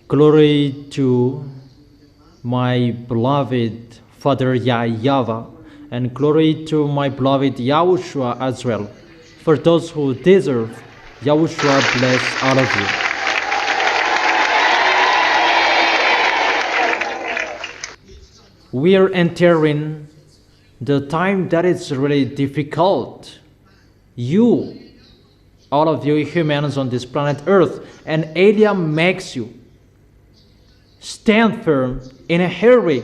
Glory to my beloved Father YAHVAH, and glory to my beloved YAHOSHUAH as well. For those who deserve, YAHOSHUAH bless all of you. We are entering the time that is really difficult. You, all of you humans on this planet Earth, and Elia makes you stand firm in a hurry.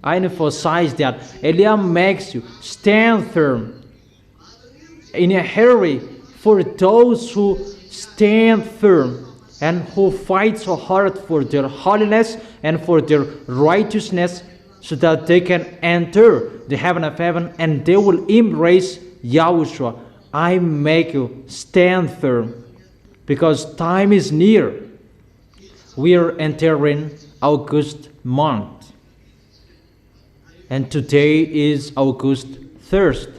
I emphasize that Elia makes you stand firm in a hurry for those who stand firm and who fight so hard for their holiness and for their righteousness, so that they can enter the heaven of heaven and they will embrace YAHOSHUAH. I make you stand firm because time is near. We are entering August month, and today is August 1st.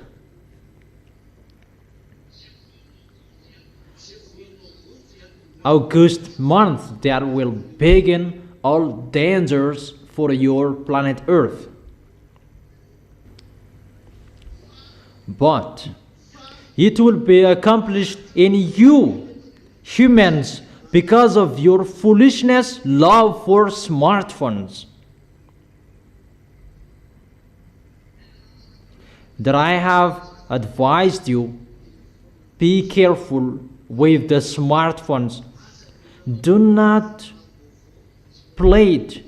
August month that will begin all dangers for your planet Earth. But it will be accomplished in you, humans, because of your foolishness love for smartphones. That I have advised you, be careful with the smartphones. Do not play it.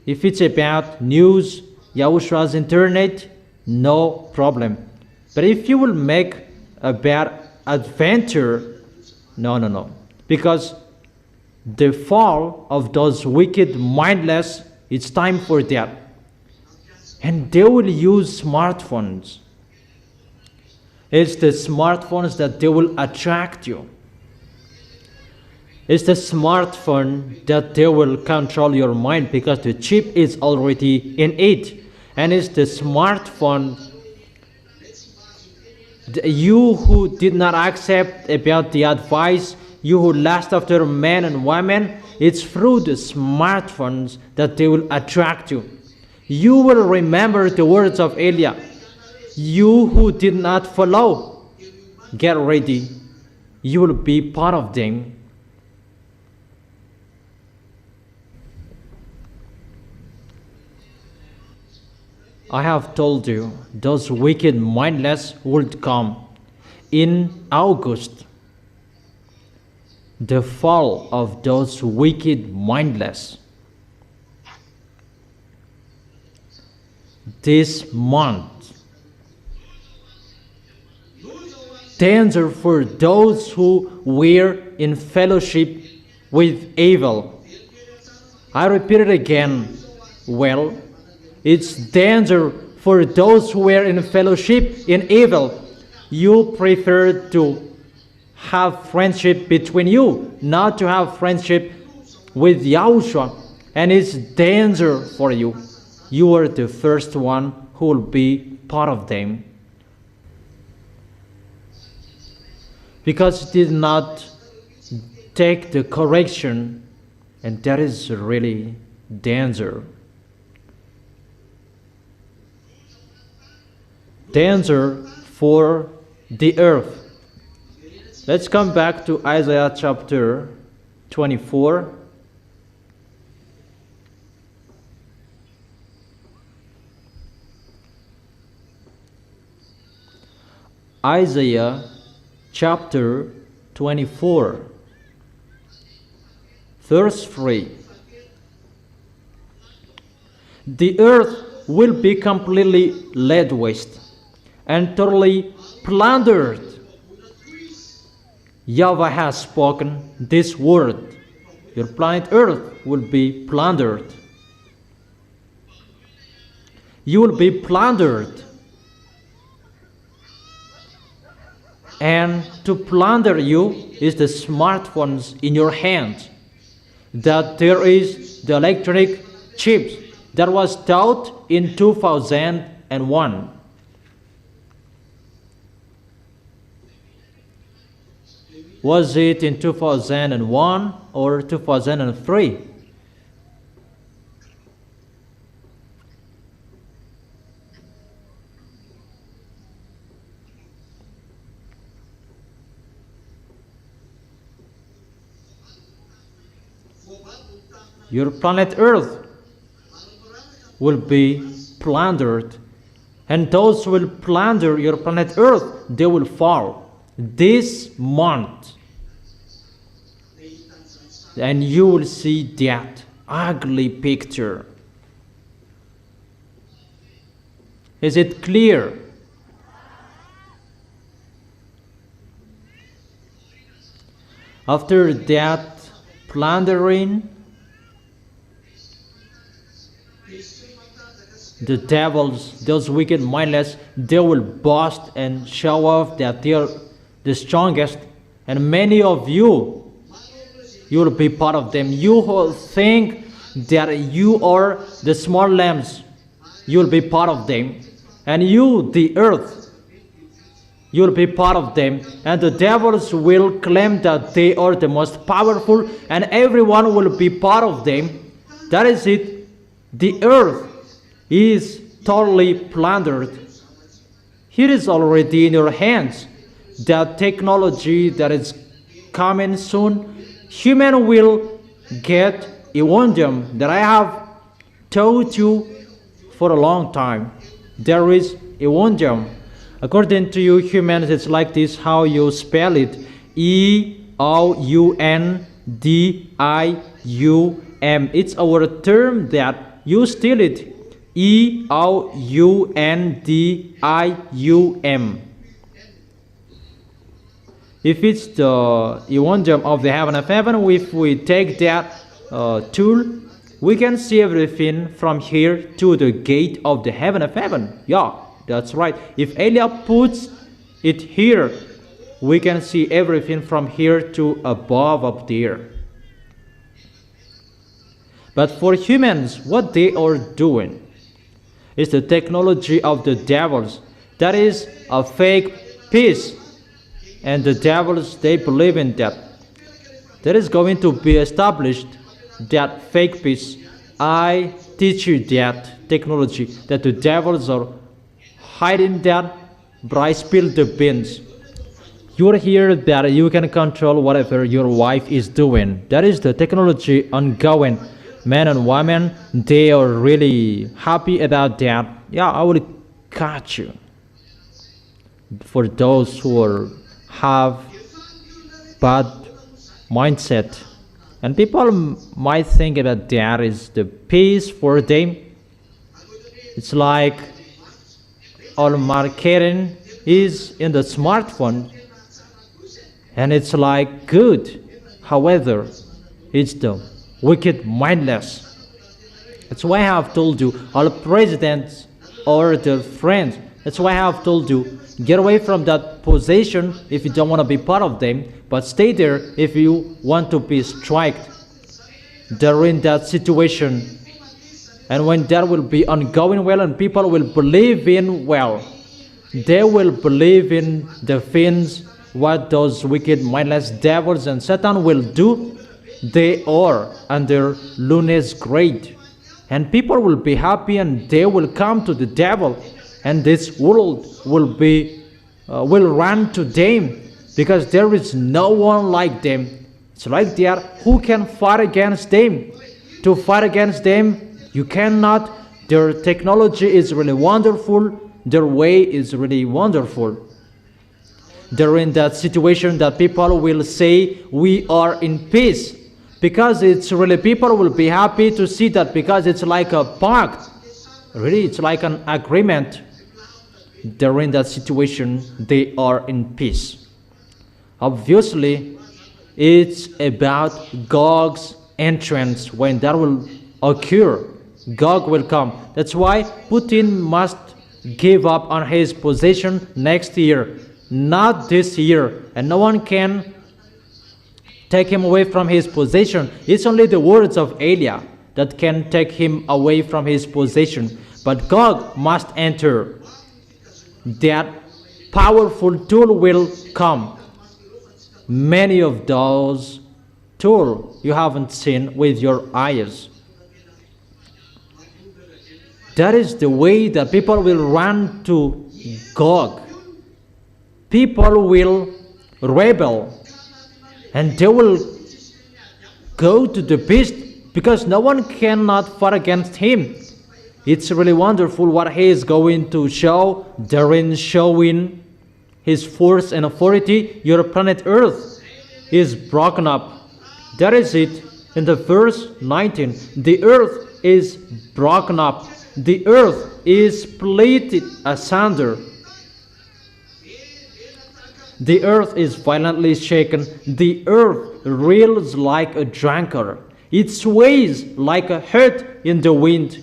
If it's about news, YAHOSHUAH's internet, no problem. But if you will make a bad adventure, no. Because the fall of those wicked, mindless, it's time for that. And they will use smartphones. It's the smartphones that they will attract you. It's the smartphone that they will control your mind because the chip is already in it. And it's the smartphone, you who did not accept about the advice, you who lust after men and women, it's through the smartphones that they will attract you. You will remember the words of Elia. You who did not follow, get ready. You will be part of them. I have told you, those wicked mindless would come in August. The fall of those wicked mindless. This month. Danger for those who were in fellowship with evil. I repeat it again. Well, it's danger for those who were in fellowship in evil. You prefer to have friendship between you, not to have friendship with YAHOSHUAH. And it's danger for you. You are the first one who will be part of them. Because you did not take the correction, and that is really danger. Danger for the earth. Let's come back to Isaiah chapter 24. Isaiah chapter 24, verse 3. The earth will be completely laid waste and totally plundered. YAHVAH has spoken this word. Your planet Earth will be plundered. You will be plundered. And to plunder you is the smartphones in your hand. That there is the electronic chips that was taught in 2001. Was it in 2001 or 2003? Your planet Earth will be plundered, and those who will plunder your planet Earth, they will fall this month, and you will see that ugly picture. Is it clear? After that plundering, the devils, those wicked mindless, they will boast and show off that they are the strongest, and many of you will be part of them. You will think that you are the small lambs, you will be part of them, and you, the earth, you will be part of them, and the devils will claim that they are the most powerful, and everyone will be part of them. That is it. The earth is totally plundered. It is already in your hands. That technology that is coming soon, human will get a wonder that I have told you for a long time. There is a wonder. According to you humans, it's like this, how you spell it. E-O-U-N-D-I-U-M. It's our term that you steal it. E-O-U-N-D-I-U-M. If it's the Evangelium of the heaven of heaven, if we take that tool, we can see everything from here to the gate of the heaven of heaven. Yeah, that's right. If Eliab puts it here, we can see everything from here to above up there. But for humans, what they are doing is the technology of the devils. That is a fake peace. And the devils, they believe in that. There is going to be established that fake peace. I teach you that technology, that the devils are hiding that, but I spill the beans. You're here that you can control whatever your wife is doing. That is the technology ongoing. Men and women, they are really happy about that. Yeah, I will catch you. For those who have bad mindset, and people might think about that is the peace for them. It's like all marketing is in the smartphone, and it's like good. However, it's the wicked mindless. That's why I have told you, all presidents or their friends, that's why I have told you, get away from that position if you don't want to be part of them, but stay there if you want to be striked. They're in that situation, and when that will be ongoing well and people will believe in, well, they will believe in the things what those wicked mindless devils and Satan will do. They are under luna's grade, and people will be happy and they will come to the devil, and this world will run to them, because there is no one like them. It's like that. Who can fight against them? To fight against them, you cannot. Their technology is really wonderful. Their way is really wonderful. They're in that situation that people will say we are in peace, because it's really, people will be happy to see that, because it's like a pact. Really, it's like an agreement. They're in that situation, they are in peace. Obviously, it's about Gog's entrance. When that will occur, Gog will come. That's why Putin must give up on his position next year, not this year, and no one can take him away from his position. It's only the words of Eliab that can take him away from his position. But Gog must enter. That powerful tool will come. many of those tools you haven't seen with your eyes. That is the way that people will run to Gog. People will rebel, and they will go to the beast because no one cannot fight against him. It's really wonderful what he is going to show, therein showing his force and authority. Your planet Earth is broken up. That is it in the verse 19. The earth is broken up. The earth is split asunder. The earth is violently shaken. The earth reels like a drunkard. It sways like a hurt in the wind.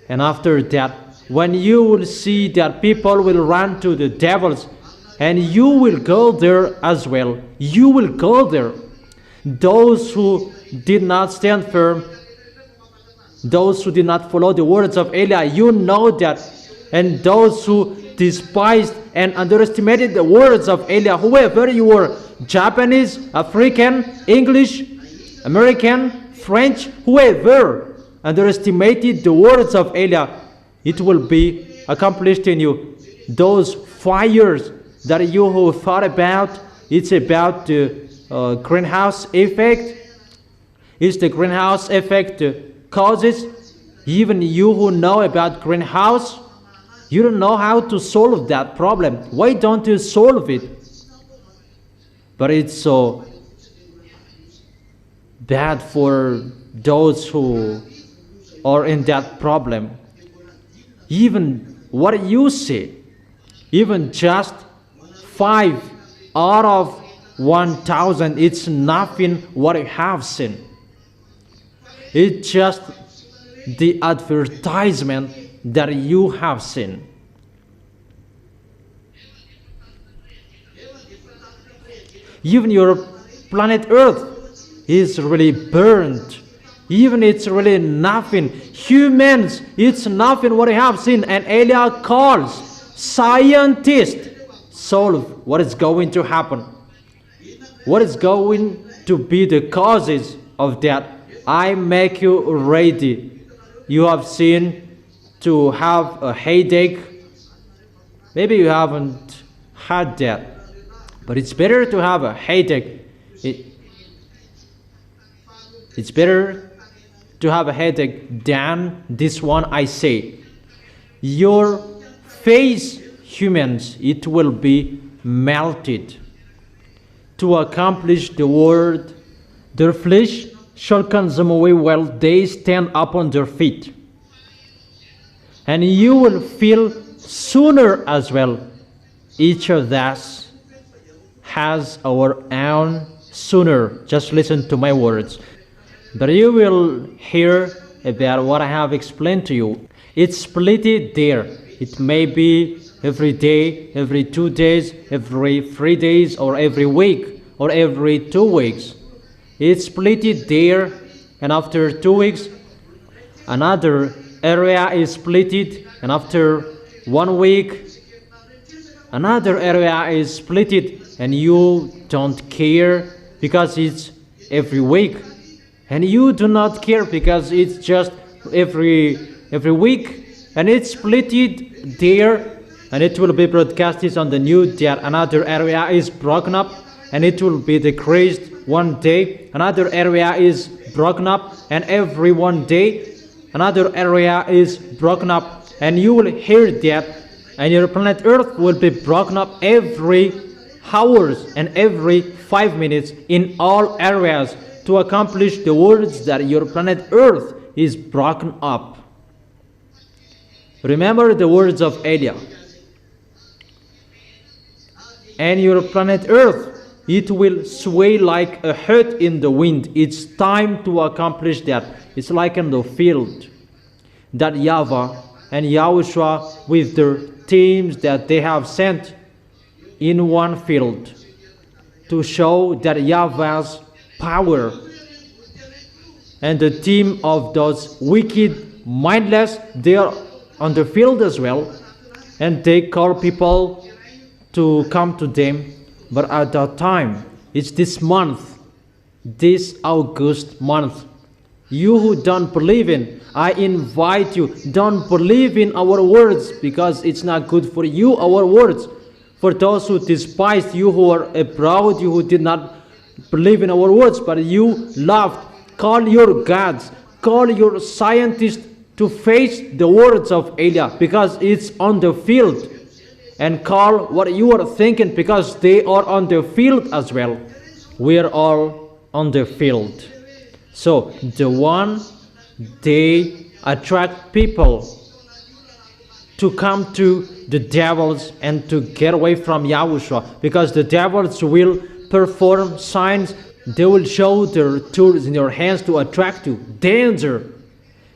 And after that, when you will see that people will run to the devils, and you will go there as well. You will go there. Those who did not stand firm, those who did not follow the words of Eli, you know that. And those who despised and underestimated the words of Eli, whoever you were, Japanese, African, English, American, French, whoever underestimated the words of Eli, it will be accomplished in you. Those fires that you have thought about, it's about the greenhouse effect. It's the greenhouse effect causes. Even you who know about greenhouse, you don't know how to solve that problem. Why don't you solve it? But it's so bad for those who are in that problem. Even what you see, even just 5 out of 1,000, it's nothing what you have seen. It's just the advertisement that you have seen. Even your planet Earth is really burned. Even it's really nothing. Humans, it's nothing what I have seen. And Elia calls scientists solve what is going to happen. What is going to be the causes of that? I make you ready. You have seen to have a headache. Maybe you haven't had that. But it's better to have a headache. It's better to have a headache than this one I say. Your face, humans, it will be melted. To accomplish the word, their flesh shall consume away while they stand upon their feet. And you will feel sooner as well. Each of us has our own sooner. Just listen to my words. But you will hear about what I have explained to you. It's split there. It may be every day, every 2 days, every 3 days, or every week, or every 2 weeks. It's split there, and after 2 weeks, another area is split, and after 1 week, another area is split, and you don't care because it's every week. And you do not care because it's just every week, and it's split there, and it will be broadcasted on the news that another area is broken up, and it will be decreased one day. Another area is broken up, and every 1 day another area is broken up, and you will hear that, and your planet Earth will be broken up every hours and every 5 minutes in all areas, to accomplish the words that your planet Earth is broken up. Remember the words of Elia. And your planet Earth, it will sway like a hurt in the wind. It's time to accomplish that. It's like in the field that YAHVAH and YAHOSHUAH with their teams that they have sent in one field to show that YAHVAH's power, and the team of those wicked, mindless, they are on the field as well, and they call people to come to them. But at that time, it's this month, this August month. You who don't believe in, I invite you, don't believe in our words, because it's not good for you, our words. For those who despise you, who are abroad, you who did not believe in our words, but you loved, call your gods, call your scientists to face the words of Elia, because it's on the field. And call what you are thinking, because they are on the field as well. We are all on the field. So the one, they attract people to come to the devils and to get away from Yahushua, because the devils will perform signs. They will show their tools in your hands to attract you. Danger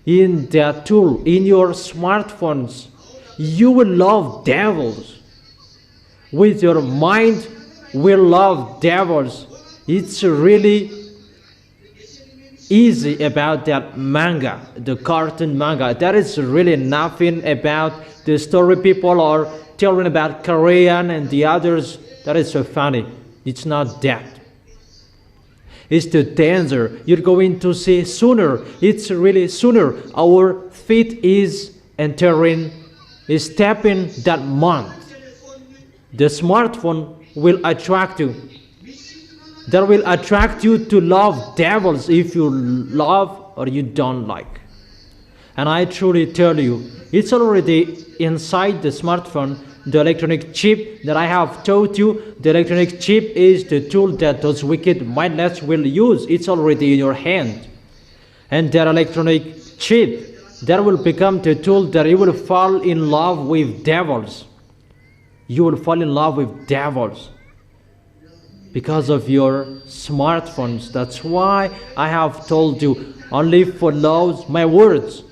in that tool, in your smartphones. You will love devils. With your mind, will love devils. It's really easy about that manga, the cartoon manga. There is really nothing about the story people are telling about Korean and the others that is so funny. It's not that. It's the danger you're going to see sooner. It's really sooner. Our feet is entering, is stepping that month. The smartphone will attract you. That will attract you to love devils if you love or you don't like. And I truly tell you, it's already inside the smartphone, the electronic chip that I have taught you. The electronic chip is the tool that those wicked mindless will use. It's already in your hand. And that electronic chip, that will become the tool that you will fall in love with devils. You will fall in love with devils because of your smartphones. That's why I have told you, only follow my words.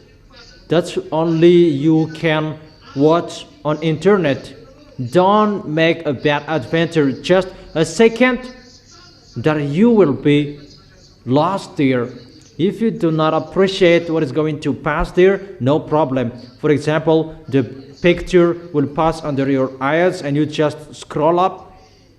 That's only you can watch on internet. Don't make a bad adventure just a second, that you will be lost there. If you do not appreciate what is going to pass there, no problem. For example, the picture will pass under your eyes and you just scroll up,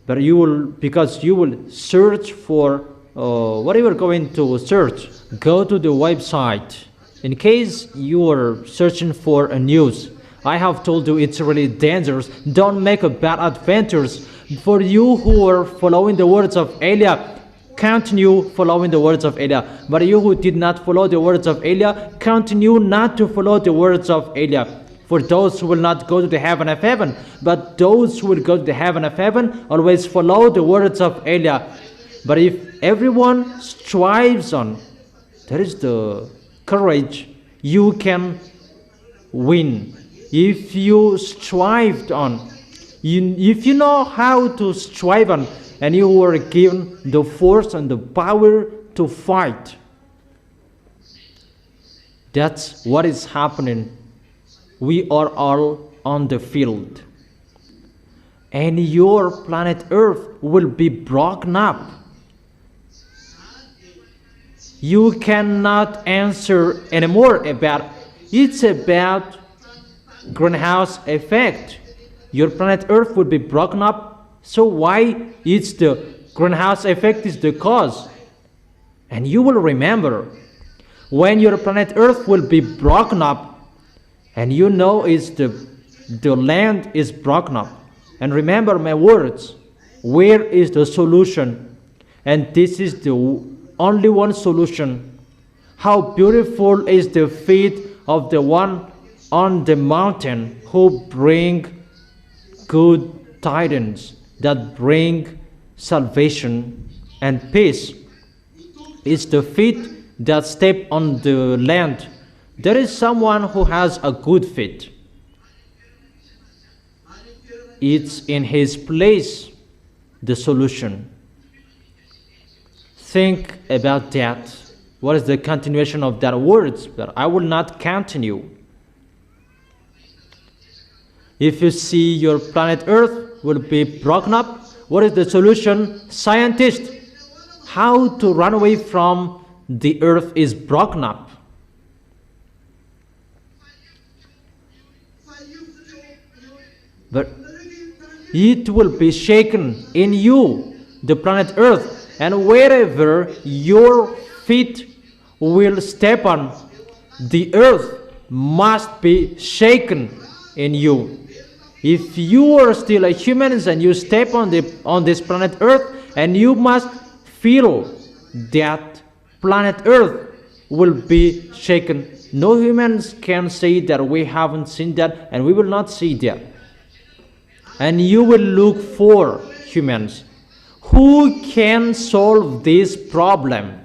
but you will, because you will search for what you are going to search. Go to the website. In case you are searching for a news, I have told you it's really dangerous. Don't make a bad adventures. For you who are following the words of Elia, continue following the words of Elia. But you who did not follow the words of Elia, continue not to follow the words of Elia. For those who will not go to the heaven of heaven, but those who will go to the heaven of heaven, always follow the words of Elia. But if everyone strives on, there is the courage, you can win. If you strived on, if you know how to strive on, and you were given the force and the power to fight, that's what is happening. We are all on the field. And your planet Earth will be broken up. You cannot answer anymore about, it's about greenhouse effect. Your planet Earth will be broken up. So why it's the greenhouse effect is the cause? And you will remember, when your planet Earth will be broken up, and you know it's the land is broken up. And remember my words, where is the solution? And this is the only one solution. How beautiful is the feet of the one on the mountain who bring good tidings, that bring salvation and peace. It's the feet that step on the land. There is someone who has a good feet. It's in his place, the solution. Think about that. What is the continuation of that words? But I will not continue. If you see your planet Earth will be broken up, what is the solution? Scientists, how to run away from the Earth is broken up. But it will be shaken in you, the planet Earth, and wherever your feet will step on, the earth must be shaken in you. If you are still a human and you step on this planet Earth, and you must feel that planet Earth will be shaken. No humans can say that we haven't seen that, and we will not see that. And you will look for humans who can solve this problem,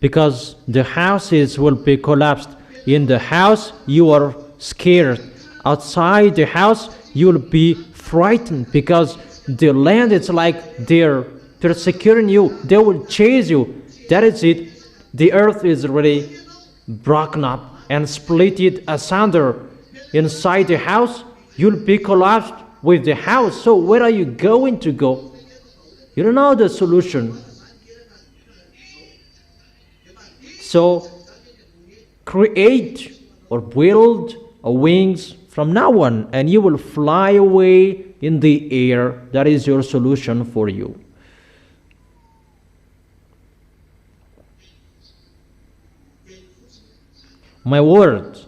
because the houses will be collapsed. In the house you are scared. Outside the house you will be frightened, because the land is like they're securing you. They will chase you. That is it. The earth is already broken up and split it asunder. Inside the house you'll be collapsed with the house. So where are you going to go? You don't know the solution. So create or build wings from now on, and you will fly away in the air. That is your solution for you. My word,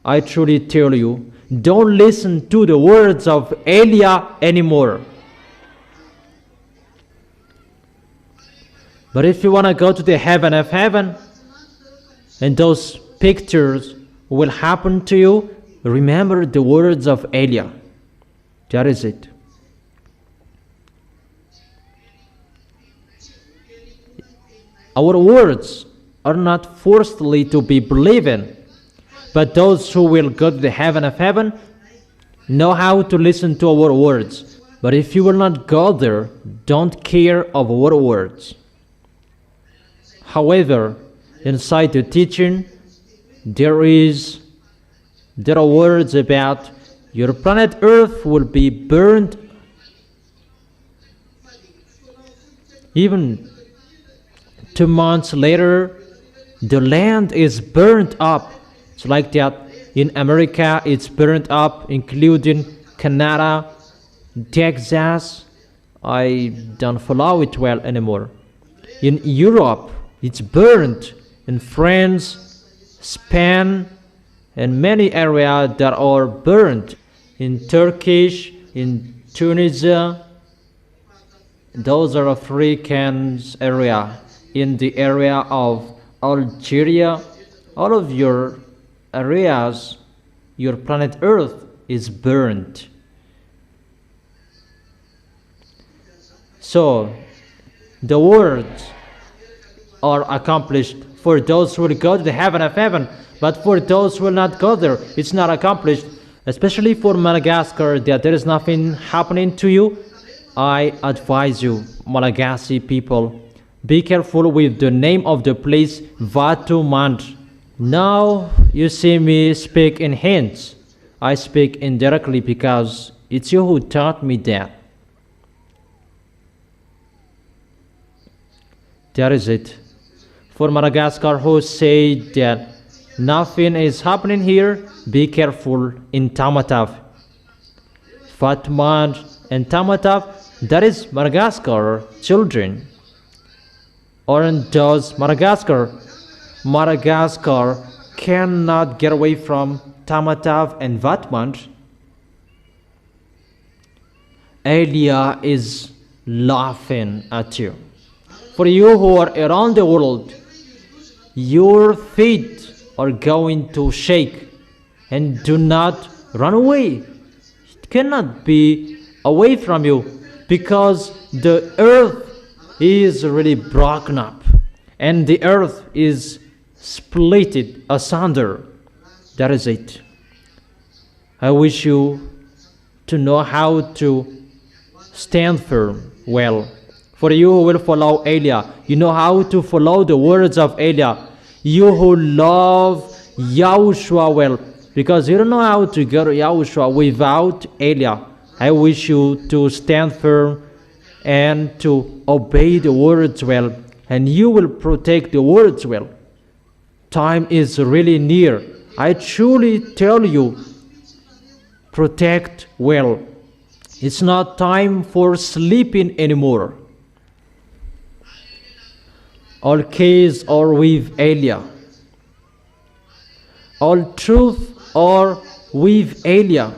I truly tell you, don't listen to the words of Elijah anymore. But if you want to go to the heaven of heaven, and those pictures will happen to you, remember the words of Elijah. That is it. Our words are not forcefully to be believed in, but those who will go to the heaven of heaven know how to listen to our words. But if you will not go there, don't care of our words. However, inside the teaching, there are words about your planet Earth will be burned. Even 2 months later, the land is burnt up. It's like that. In America, it's burnt up, including Canada, Texas. I don't follow it well anymore. In Europe, it's burnt. In France, Spain, and many areas that are burnt. In Turkish, in Tunisia, those are African area. In the area of Algeria, all of your areas, your planet Earth is burnt. So, the words are accomplished for those who will go to the heaven of heaven, but for those who will not go there, it's not accomplished. Especially for Madagascar, that there is nothing happening to you. I advise you, Malagasy people, be careful with the name of the place, Vatumand. Now you see me speak in hints. I speak indirectly because it's you who taught me that. That is it. For Madagascar who say that nothing is happening here, be careful in Tamatave. Vatumand and Tamatave, that is Madagascar children. Aren't those Madagascar? Madagascar cannot get away from Tamatave and Vatumand. Elijah is laughing at you. For you who are around the world, your feet are going to shake, and do not run away. It cannot be away from you, because the earth is really broken up, and the earth is split asunder. That is it. I wish you to know how to stand firm well. For you who will follow Elijah, you know how to follow the words of Elijah. You who love YAHOSHUAH well, because you don't know how to go to YAHOSHUAH without Elijah. I wish you to stand firm and to obey the words well, and you will protect the words well. Time is really near. I truly tell you, protect well. It's not time for sleeping anymore. All keys are with Elia. All truth are with Elia.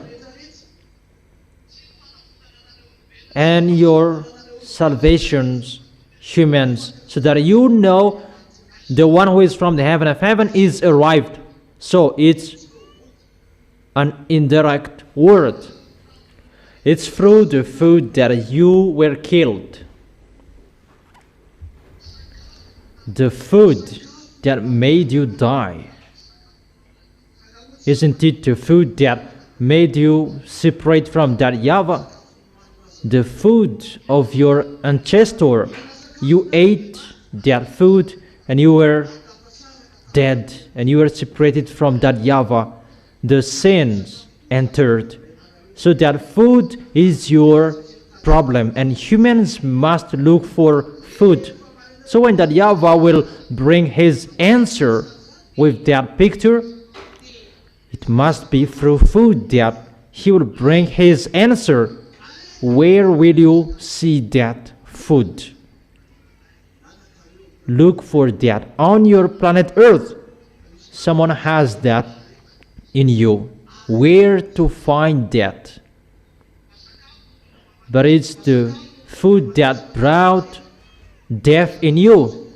And your salvations, humans, so that you know the one who is from the heaven of heaven is arrived. So it's an indirect word. It's through the food that you were killed. The food that made you die. Isn't it the food that made you separate from that YAHVAH? The food of your ancestor. You ate that food and you were dead and you were separated from that YAHVAH. The sins entered. So that food is your problem, and humans must look for food. So when that YAHVAH will bring his answer with that picture, it must be through food that he will bring his answer. Where will you see that food? Look for that on your planet Earth. Someone has that in you. Where to find that? But it's the food that brought death in you.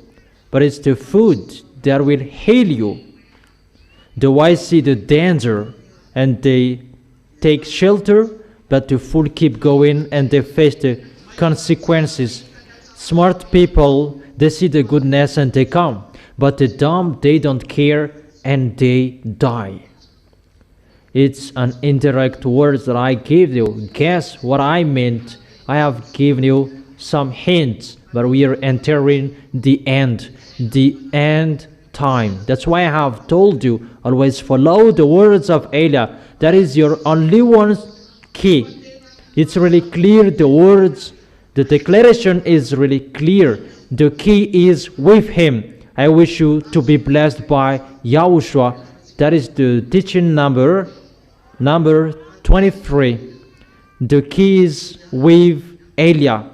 But it's the food that will heal you. The wise see the danger and they take shelter, but the fool keep going and they face the consequences. Smart people, they see the goodness and they come. But the dumb, they don't care and they die. It's an indirect words that I give you. Guess what I meant? I have given you some hints, but we are entering the end time. That's why I have told you, always follow the words of Elia. That is your only one key. It's really clear, the words, the declaration is really clear. The key is with him. I wish you to be blessed by YAHOSHUAH. That is the teaching number 23. The key is with Elia.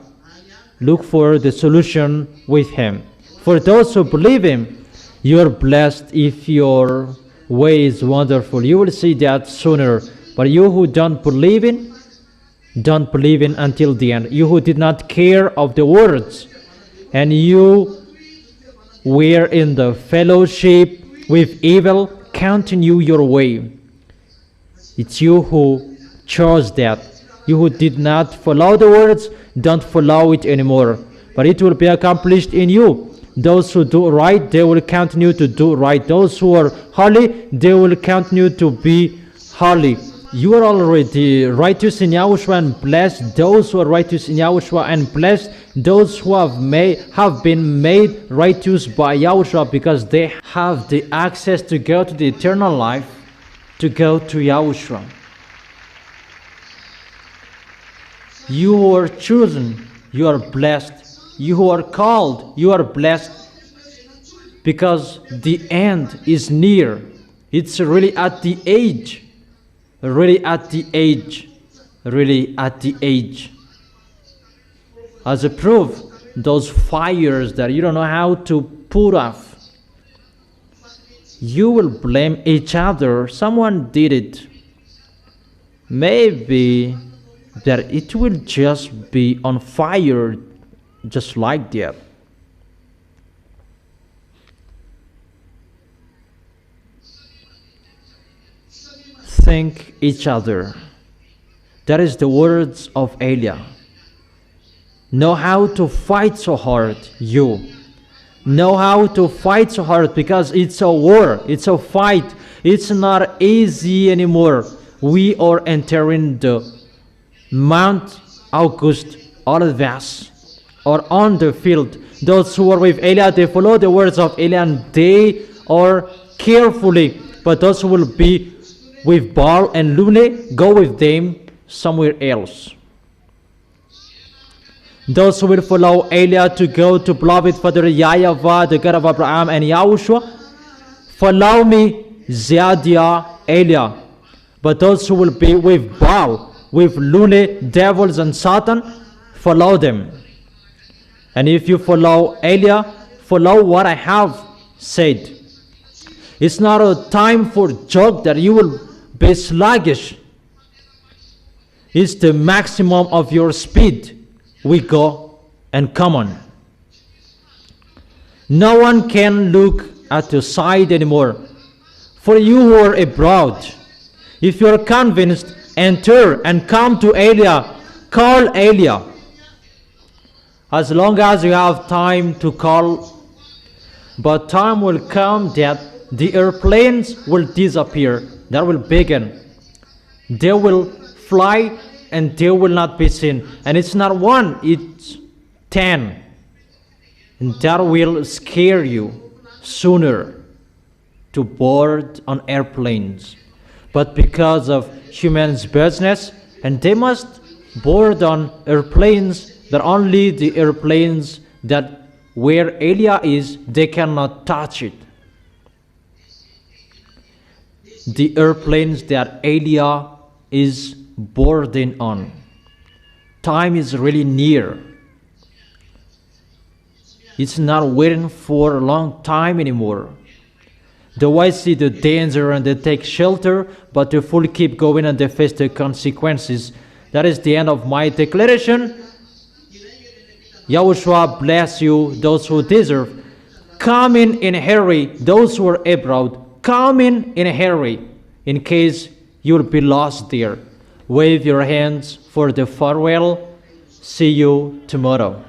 Look for the solution with him. For those who believe him, you are blessed if your way is wonderful. You will see that sooner. But you who don't believe in until the end. You who did not care of the words, and you were in the fellowship with evil, continue your way. It's you who chose that. You who did not follow the words, don't follow it anymore. But it will be accomplished in you. Those who do right, they will continue to do right. Those who are holy, they will continue to be holy. You are already righteous in YAHOSHUAH, and blessed those who are righteous in YAHOSHUAH, and blessed those who have been made righteous by YAHOSHUAH, because they have the access to go to the eternal life, to go to YAHOSHUAH. You who are chosen, you are blessed. You who are called, you are blessed, because the end is near. It's really at the age. Really at the age. Really at the age. As a proof, those fires that you don't know how to put off, you will blame each other. Someone did it. Maybe that it will just be on fire just like that. Thank each other. That is the words of Elia. Know how to fight so hard, you. Know how to fight so hard, because it's a war, it's a fight. It's not easy anymore. We are entering the Mount August Olivet, or on the field. Those who are with Elia, they follow the words of Elia and they are carefully. But those who will be with Baal and Lune, go with them somewhere else. Those who will follow Elia to go to beloved Father YAHVAH, the God of Abraham and YAHOSHUAH, follow me, Ziadia, Elia. But those who will be with Baal, with loony devils and Satan, follow them. And if you follow Elia, follow what I have said. It's not a time for joke that you will be sluggish. It's the maximum of your speed. We go and come on. No one can look at your side anymore. For you who are abroad, if you are convinced, enter and come to Elia. Call Elia. As long as you have time to call, but time will come that the airplanes will disappear. That will begin. They will fly and they will not be seen. And it's not one, it's 10. And that will scare you sooner to board on airplanes. But because of human's business, and they must board on airplanes that only the airplanes that where Elia is, they cannot touch it. The airplanes that Elia is boarding on. Time is really near. It's not waiting for a long time anymore. The wise see the danger and they take shelter, but the fool keep going and they face the consequences. That is the end of my declaration. Yahushua bless you, those who deserve. Come in a hurry, those who are abroad. Come in a hurry, in case you'll be lost there. Wave your hands for the farewell. See you tomorrow.